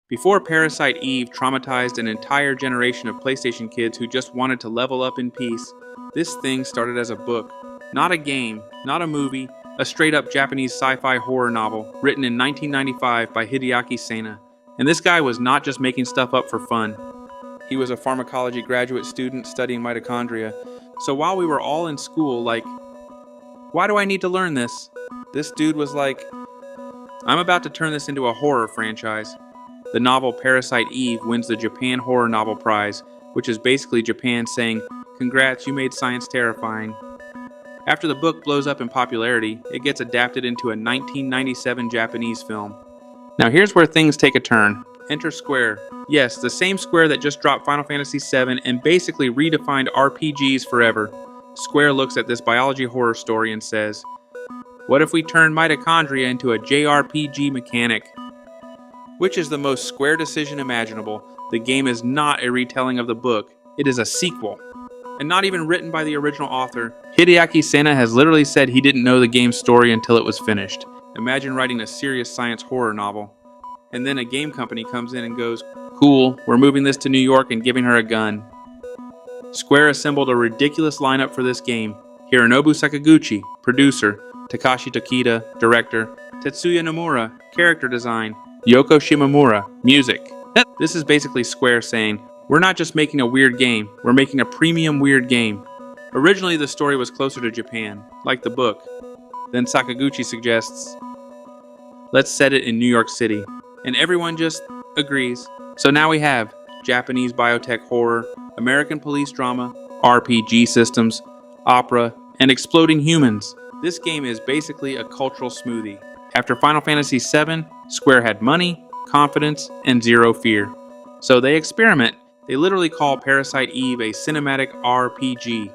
Before Parasite Eve traumatized an entire generation of PlayStation kids who just wanted to level up in peace, this thing started as a book. Not a game, not a movie, a straight-up Japanese sci-fi horror novel written in 1995 by Hideaki Sena. And this guy was not just making stuff up for fun. He was a pharmacology graduate student studying mitochondria. So while we were all in school, like, why do I need to learn this? This dude was like, I'm about to turn this into a horror franchise. The novel Parasite Eve wins the Japan Horror Novel Prize, which is basically Japan saying, congrats, you made science terrifying. After the book blows up in popularity, it gets adapted into a 1997 Japanese film. Now here's where things take a turn. Enter Square. Yes, the same Square that just dropped Final Fantasy VII and basically redefined RPGs forever. Square looks at this biology horror story and says, what if we turn mitochondria into a JRPG mechanic? Which is the most Square decision imaginable. The game is not a retelling of the book, it is a sequel. And not even written by the original author. Hideaki Sena has literally said he didn't know the game's story until it was finished. Imagine writing a serious science horror novel. And then a game company comes in and goes, cool, we're moving this to New York and giving her a gun. Square assembled a ridiculous lineup for this game. Hironobu Sakaguchi, producer, Takashi Tokita, director, Tetsuya Nomura, character design, Yoko Shimomura, music. This is basically Square saying, we're not just making a weird game, we're making a premium weird game. Originally the story was closer to Japan, like the book. Then Sakaguchi suggests, let's set it in New York City. And everyone just agrees. So now we have Japanese biotech horror, American police drama, RPG systems, opera, and exploding humans. This game is basically a cultural smoothie. After Final Fantasy VII, Square had money, confidence, and zero fear. So they experiment. They literally call Parasite Eve a cinematic RPG,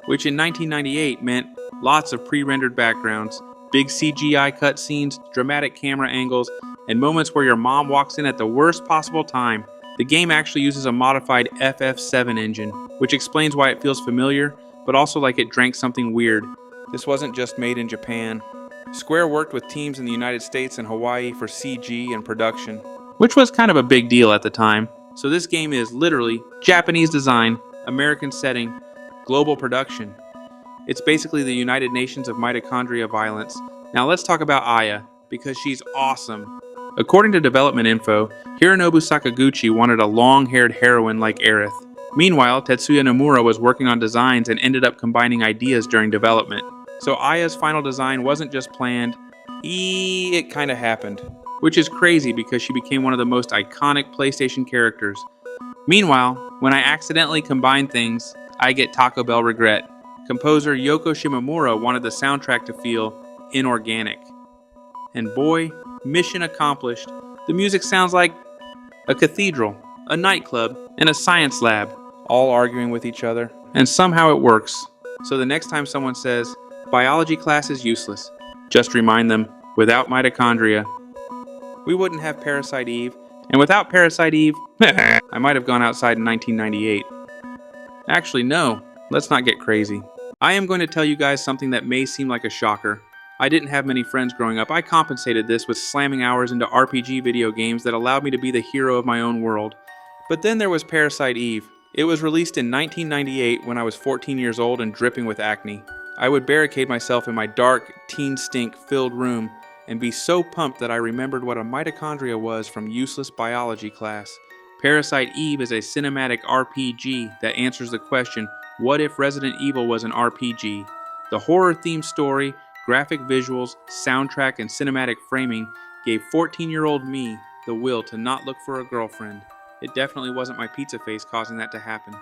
which in 1998 meant lots of pre-rendered backgrounds, big CGI cutscenes, dramatic camera angles, and moments where your mom walks in at the worst possible time. The game actually uses a modified FF7 engine, which explains why it feels familiar, but also like it drank something weird. This wasn't just made in Japan. Square worked with teams in the United States and Hawaii for CG and production, which was kind of a big deal at the time. So this game is literally Japanese design, American setting, global production. It's basically the United Nations of mitochondria violence. Now let's talk about Aya, because she's awesome. According to development info, Hironobu Sakaguchi wanted a long-haired heroine like Aerith. Meanwhile, Tetsuya Nomura was working on designs and ended up combining ideas during development. So Aya's final design wasn't just planned, it kinda happened. Which is crazy because she became one of the most iconic PlayStation characters. Meanwhile, when I accidentally combine things, I get Taco Bell regret. Composer Yoko Shimomura wanted the soundtrack to feel inorganic. And boy, mission accomplished. The music sounds like a cathedral, a nightclub, and a science lab, all arguing with each other. And somehow it works. So the next time someone says, biology class is useless, just remind them, without mitochondria, we wouldn't have Parasite Eve. And without Parasite Eve, I might have gone outside in 1998. Actually, no, let's not get crazy. I am going to tell you guys something that may seem like a shocker. I didn't have many friends growing up. I compensated this with slamming hours into RPG video games that allowed me to be the hero of my own world. But then there was Parasite Eve. It was released in 1998 when I was 14 years old and dripping with acne. I would barricade myself in my dark, teen stink-filled room and be so pumped that I remembered what a mitochondria was from useless biology class. Parasite Eve is a cinematic RPG that answers the question, what if Resident Evil was an RPG? The horror-themed story, graphic visuals, soundtrack, and cinematic framing gave 14-year-old me the will to not look for a girlfriend. It definitely wasn't my pizza face causing that to happen.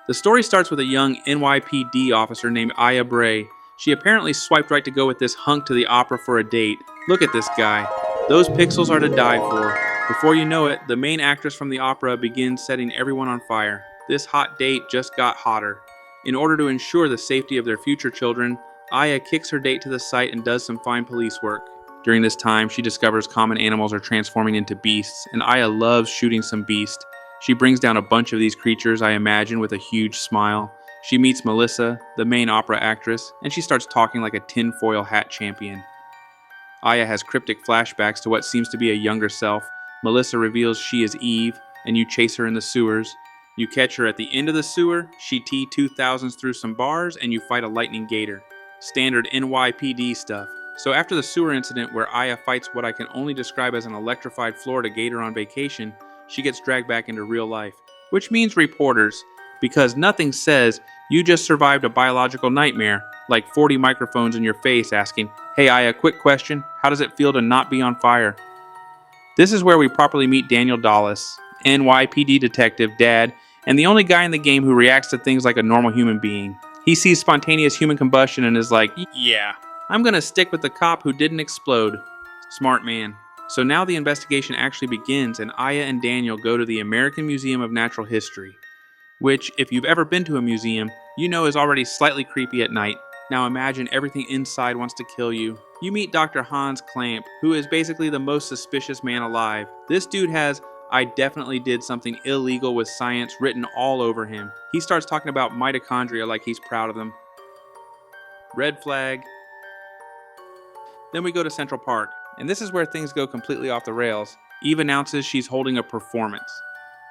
The story starts with a young NYPD officer named Aya Bray. She apparently swiped right to go with this hunk to the opera for a date. Look at this guy. Those pixels are to die for. Before you know it, the main actress from the opera begins setting everyone on fire. This hot date just got hotter. In order to ensure the safety of their future children, Aya kicks her date to the site and does some fine police work. During this time, she discovers common animals are transforming into beasts, and Aya loves shooting some beast. She brings down a bunch of these creatures, I imagine, with a huge smile. She meets Melissa, the main opera actress, and she starts talking like a tinfoil hat champion. Aya has cryptic flashbacks to what seems to be a younger self, Melissa reveals she is Eve, and you chase her in the sewers. You catch her at the end of the sewer, she T-2000s through some bars, and you fight a lightning gator. Standard NYPD stuff. So after the sewer incident where Aya fights what I can only describe as an electrified Florida gator on vacation, she gets dragged back into real life. Which means reporters, because nothing says you just survived a biological nightmare, like 40 microphones in your face asking, "Hey Aya, quick question, how does it feel to not be on fire?" This is where we properly meet Daniel Dallas, NYPD detective, dad, and the only guy in the game who reacts to things like a normal human being. He sees spontaneous human combustion and is like, yeah, I'm gonna stick with the cop who didn't explode. Smart man. So now the investigation actually begins, and Aya and Daniel go to the American Museum of Natural History, which, if you've ever been to a museum, you know is already slightly creepy at night. Now imagine everything inside wants to kill you. You meet Dr. Hans Clamp, who is basically the most suspicious man alive. This dude has "I definitely did something illegal with science" written all over him. He starts talking about mitochondria like he's proud of them. Red flag. Then we go to Central Park, and this is where things go completely off the rails. Eve announces she's holding a performance.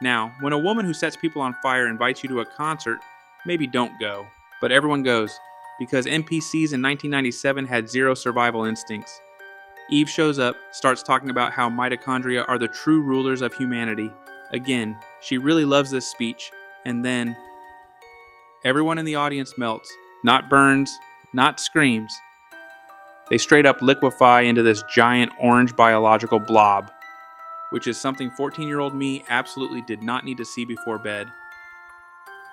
Now, when a woman who sets people on fire invites you to a concert, maybe don't go. But everyone goes, because NPCs in 1997 had zero survival instincts. Eve shows up, starts talking about how mitochondria are the true rulers of humanity. Again, she really loves this speech, and then everyone in the audience melts. Not burns, not screams. They straight up liquefy into this giant orange biological blob, which is something 14-year-old me absolutely did not need to see before bed.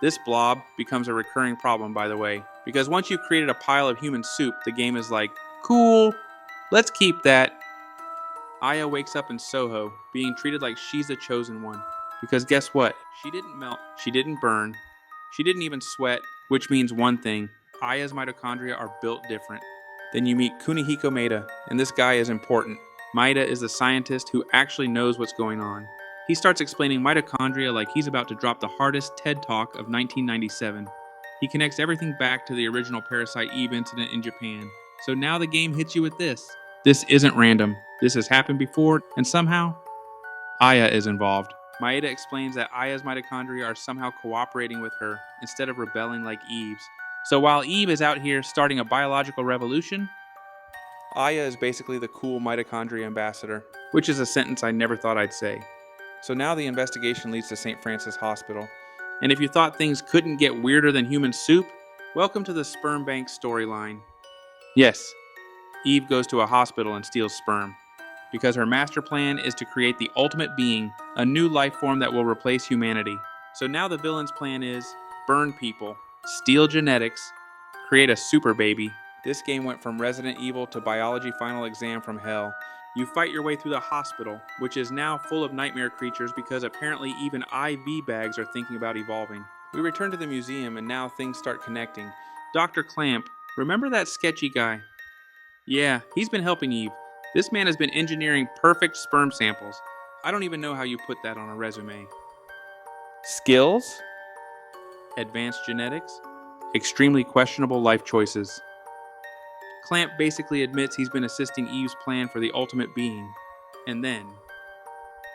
This blob becomes a recurring problem, by the way, because once you've created a pile of human soup, the game is like, cool, let's keep that. Aya wakes up in Soho, being treated like she's the chosen one. Because guess what? She didn't melt, she didn't burn, she didn't even sweat, which means one thing: Aya's mitochondria are built different. Then you meet Kunihiko Maeda, and this guy is important. Maeda is the scientist who actually knows what's going on. He starts explaining mitochondria like he's about to drop the hardest TED Talk of 1997. He connects everything back to the original Parasite Eve incident in Japan. So now the game hits you with this. This isn't random. This has happened before, and somehow, Aya is involved. Maeda explains that Aya's mitochondria are somehow cooperating with her instead of rebelling like Eve's. So while Eve is out here starting a biological revolution, Aya is basically the cool mitochondria ambassador, which is a sentence I never thought I'd say. So now the investigation leads to St. Francis Hospital. And if you thought things couldn't get weirder than human soup, welcome to the sperm bank storyline. Yes, Eve goes to a hospital and steals sperm, because her master plan is to create the ultimate being, a new life form that will replace humanity. So now the villain's plan is burn people, steal genetics, create a super baby. This game went from Resident Evil to biology final exam from hell. You fight your way through the hospital, which is now full of nightmare creatures because apparently even IV bags are thinking about evolving. We return to the museum and now things start connecting. Dr. Clamp, remember that sketchy guy? Yeah, he's been helping Eve. This man has been engineering perfect sperm samples. I don't even know how you put that on a resume. Skills? Advanced genetics? Extremely questionable life choices. Clamp basically admits he's been assisting Eve's plan for the ultimate being. And then,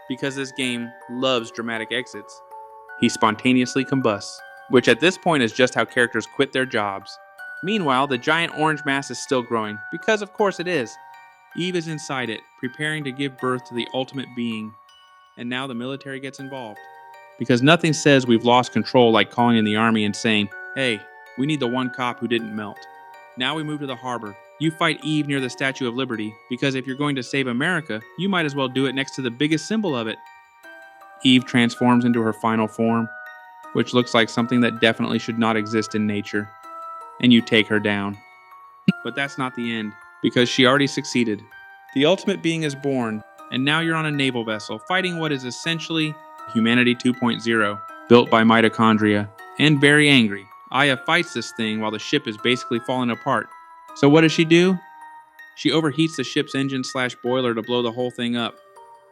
because this game loves dramatic exits, he spontaneously combusts, which at this point is just how characters quit their jobs. Meanwhile, the giant orange mass is still growing, because of course it is. Eve is inside it, preparing to give birth to the ultimate being. And now the military gets involved. Because nothing says we've lost control like calling in the army and saying, hey, we need the one cop who didn't melt. Now we move to the harbor. You fight Eve near the Statue of Liberty, because if you're going to save America, you might as well do it next to the biggest symbol of it. Eve transforms into her final form, which looks like something that definitely should not exist in nature. And you take her down. But that's not the end, because she already succeeded. The ultimate being is born, and now you're on a naval vessel, fighting what is essentially Humanity 2.0, built by mitochondria, and very angry. Aya fights this thing while the ship is basically falling apart. So what does she do? She overheats the ship's engine/boiler to blow the whole thing up.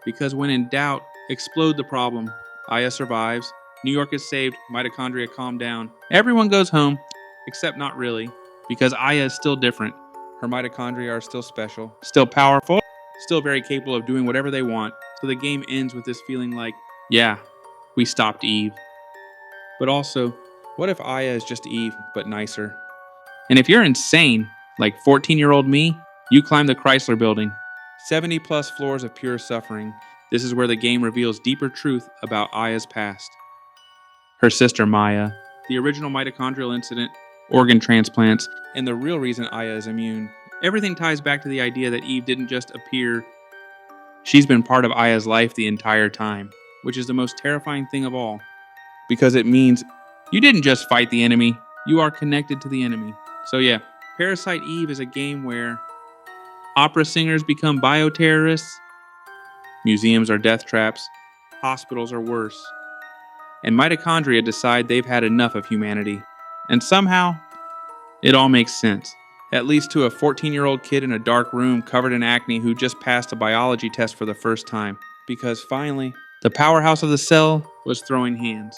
Because when in doubt, explode the problem. Aya survives. New York is saved. Mitochondria calm down. Everyone goes home, except not really, because Aya is still different. Her mitochondria are still special, still powerful, still very capable of doing whatever they want, so the game ends with this feeling like, yeah, we stopped Eve. But also, what if Aya is just Eve, but nicer? And if you're insane, like 14-year-old me, you climb the Chrysler building. 70 plus floors of pure suffering. This is where the game reveals deeper truth about Aya's past. Her sister Maya, the original mitochondrial incident, organ transplants, and the real reason Aya is immune. Everything ties back to the idea that Eve didn't just appear. She's been part of Aya's life the entire time, which is the most terrifying thing of all. Because it means you didn't just fight the enemy, you are connected to the enemy. So yeah, Parasite Eve is a game where opera singers become bioterrorists, museums are death traps, hospitals are worse, and mitochondria decide they've had enough of humanity. And somehow, it all makes sense. At least to a 14-year-old kid in a dark room covered in acne who just passed a biology test for the first time. Because finally, the powerhouse of the cell was throwing hands.